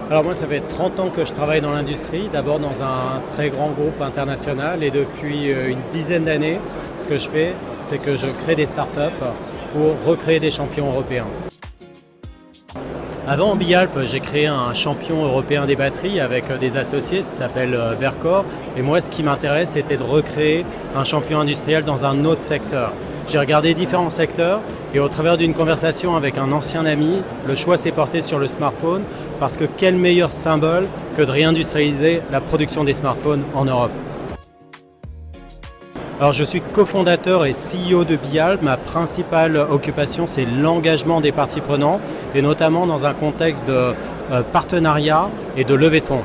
Alors moi, ça fait 30 ans que je travaille dans l'industrie, d'abord dans un très grand groupe international et depuis une dizaine d'années, ce que je fais, c'est que je crée des startups pour recréer des champions européens. Avant, en Bialp, j'ai créé un champion européen des batteries avec des associés, ça s'appelle Vercor. Et moi, ce qui m'intéresse, c'était de recréer un champion industriel dans un autre secteur. J'ai regardé différents secteurs et au travers d'une conversation avec un ancien ami, le choix s'est porté sur le smartphone parce que quel meilleur symbole que de réindustrialiser la production des smartphones en Europe. Alors je suis cofondateur et CEO de Bialp. Ma principale occupation, c'est l'engagement des parties prenantes et notamment dans un contexte de partenariat et de levée de fonds.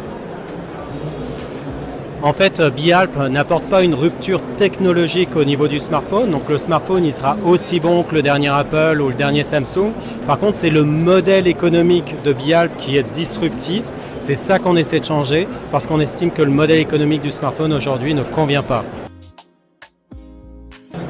En fait, Bialp n'apporte pas une rupture technologique au niveau du smartphone. Donc le smartphone, il sera aussi bon que le dernier Apple ou le dernier Samsung. Par contre, c'est le modèle économique de Bialp qui est disruptif. C'est ça qu'on essaie de changer parce qu'on estime que le modèle économique du smartphone aujourd'hui ne convient pas.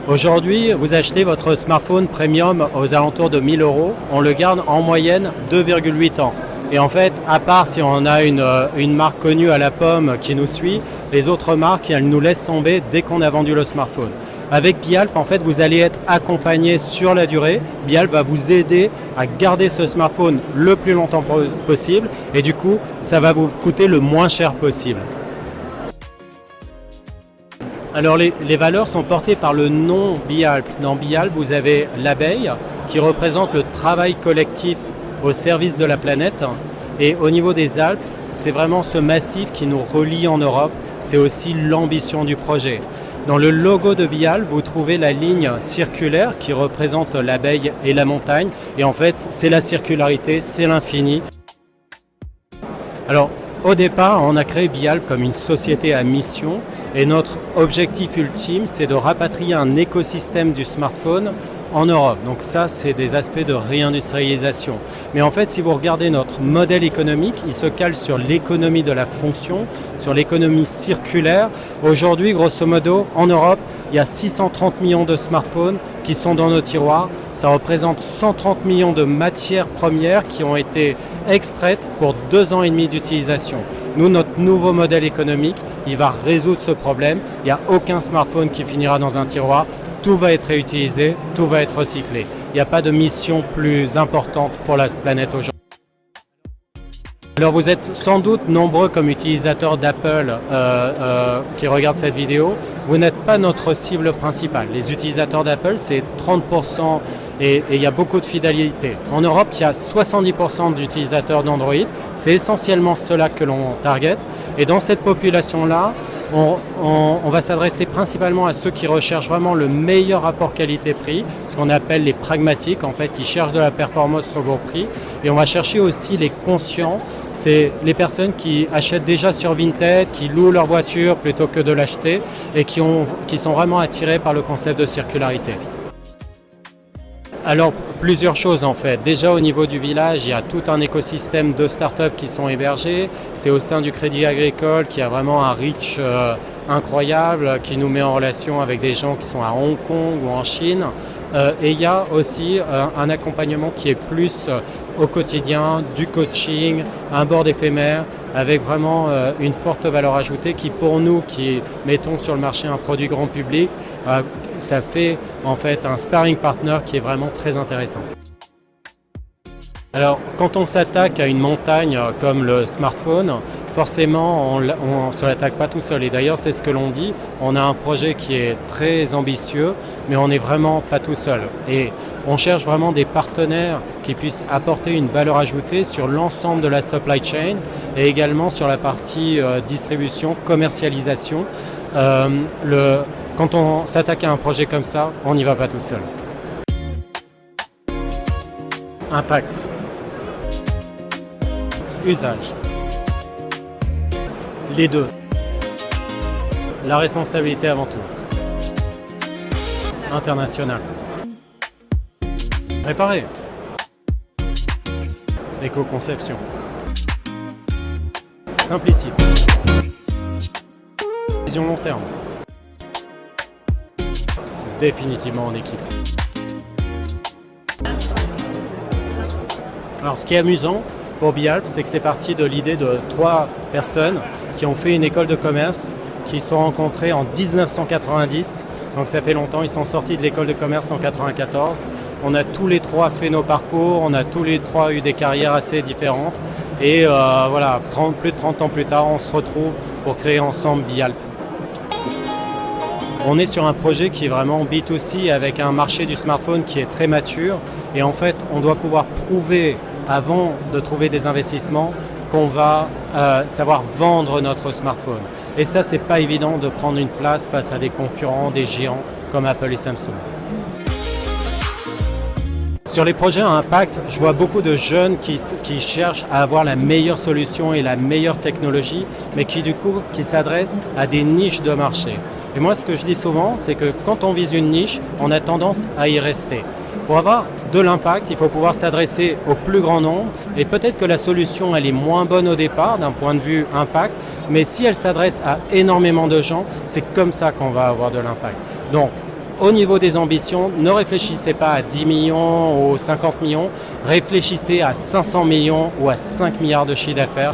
Aujourd'hui, vous achetez votre smartphone premium aux alentours de 1 000 €. On le garde en moyenne 2,8 ans. Et en fait, à part si on a une marque connue à la pomme qui nous suit, les autres marques, elles nous laissent tomber dès qu'on a vendu le smartphone. Avec Bialp, en fait, vous allez être accompagné sur la durée. Bialp va vous aider à garder ce smartphone le plus longtemps possible. Et du coup, ça va vous coûter le moins cher possible. Alors les valeurs sont portées par le nom Bialp. Dans Bialp, vous avez l'abeille qui représente le travail collectif au service de la planète. Et au niveau des Alpes, c'est vraiment ce massif qui nous relie en Europe. C'est aussi l'ambition du projet. Dans le logo de Bialp, vous trouvez la ligne circulaire qui représente l'abeille et la montagne. Et en fait, c'est la circularité, c'est l'infini. Alors, au départ, on a créé Bialp comme une société à mission et notre objectif ultime, c'est de rapatrier un écosystème du smartphone en Europe. Donc ça, c'est des aspects de réindustrialisation. Mais en fait, si vous regardez notre modèle économique, il se cale sur l'économie de la fonction, sur l'économie circulaire. Aujourd'hui, grosso modo, en Europe, il y a 630 millions de smartphones qui sont dans nos tiroirs. Ça représente 130 millions de matières premières qui ont été extraites pour 2 ans et demi d'utilisation. Nous, notre nouveau modèle économique, il va résoudre ce problème. Il n'y a aucun smartphone qui finira dans un tiroir. Tout va être réutilisé, tout va être recyclé. Il n'y a pas de mission plus importante pour la planète aujourd'hui. Alors vous êtes sans doute nombreux comme utilisateurs d'Apple qui regardent cette vidéo. Vous n'êtes pas notre cible principale. Les utilisateurs d'Apple, c'est 30% et il y a beaucoup de fidélité. En Europe, il y a 70% d'utilisateurs d'Android. C'est essentiellement cela que l'on target. Et dans cette population-là, on va s'adresser principalement à ceux qui recherchent vraiment le meilleur rapport qualité-prix, ce qu'on appelle les pragmatiques, en fait, qui cherchent de la performance au bon prix. Et on va chercher aussi les conscients, c'est les personnes qui achètent déjà sur Vinted, qui louent leur voiture plutôt que de l'acheter et qui sont vraiment attirés par le concept de circularité. Alors, plusieurs choses en fait. Déjà au niveau du village, il y a tout un écosystème de startups qui sont hébergés. C'est au sein du Crédit Agricole qui a vraiment un reach incroyable, qui nous met en relation avec des gens qui sont à Hong Kong ou en Chine. Et il y a aussi un accompagnement qui est plus au quotidien, du coaching, un board éphémère, avec vraiment une forte valeur ajoutée qui pour nous, qui mettons sur le marché un produit grand public, ça fait en fait un sparring partner qui est vraiment très intéressant. Alors quand on s'attaque à une montagne comme le smartphone, forcément on ne se l'attaque pas tout seul. Et d'ailleurs c'est ce que l'on dit, on a un projet qui est très ambitieux, mais on n'est vraiment pas tout seul. Et on cherche vraiment des partenaires qui puissent apporter une valeur ajoutée sur l'ensemble de la supply chain et également sur la partie distribution, commercialisation. Quand on s'attaque à un projet comme ça, on n'y va pas tout seul. Impact. Usage. Les deux. La responsabilité avant tout. International. Réparer. Éco-conception. Simplicité. Vision long terme. Définitivement en équipe. Alors ce qui est amusant, pour Bialp, c'est que c'est parti de l'idée de 3 personnes qui ont fait une école de commerce, qui se sont rencontrées en 1990. Donc ça fait longtemps, ils sont sortis de l'école de commerce en 1994. On a tous les 3 fait nos parcours, on a tous les 3 eu des carrières assez différentes. Et voilà, plus de 30 ans plus tard, on se retrouve pour créer ensemble Bialp. On est sur un projet qui est vraiment B2C avec un marché du smartphone qui est très mature. Et en fait, on doit pouvoir prouver, avant de trouver des investissements, qu'on va savoir vendre notre smartphone. Et ça, c'est pas évident de prendre une place face à des concurrents, des géants comme Apple et Samsung. Sur les projets à impact, je vois beaucoup de jeunes qui cherchent à avoir la meilleure solution et la meilleure technologie, mais qui s'adressent à des niches de marché. Et moi, ce que je dis souvent, c'est que quand on vise une niche, on a tendance à y rester. Pour avoir de l'impact, il faut pouvoir s'adresser au plus grand nombre, et peut-être que la solution, elle est moins bonne au départ d'un point de vue impact, mais si elle s'adresse à énormément de gens, c'est comme ça qu'on va avoir de l'impact. Donc, au niveau des ambitions, ne réfléchissez pas à 10 millions ou 50 millions, réfléchissez à 500 millions ou à 5 milliards de chiffre d'affaires.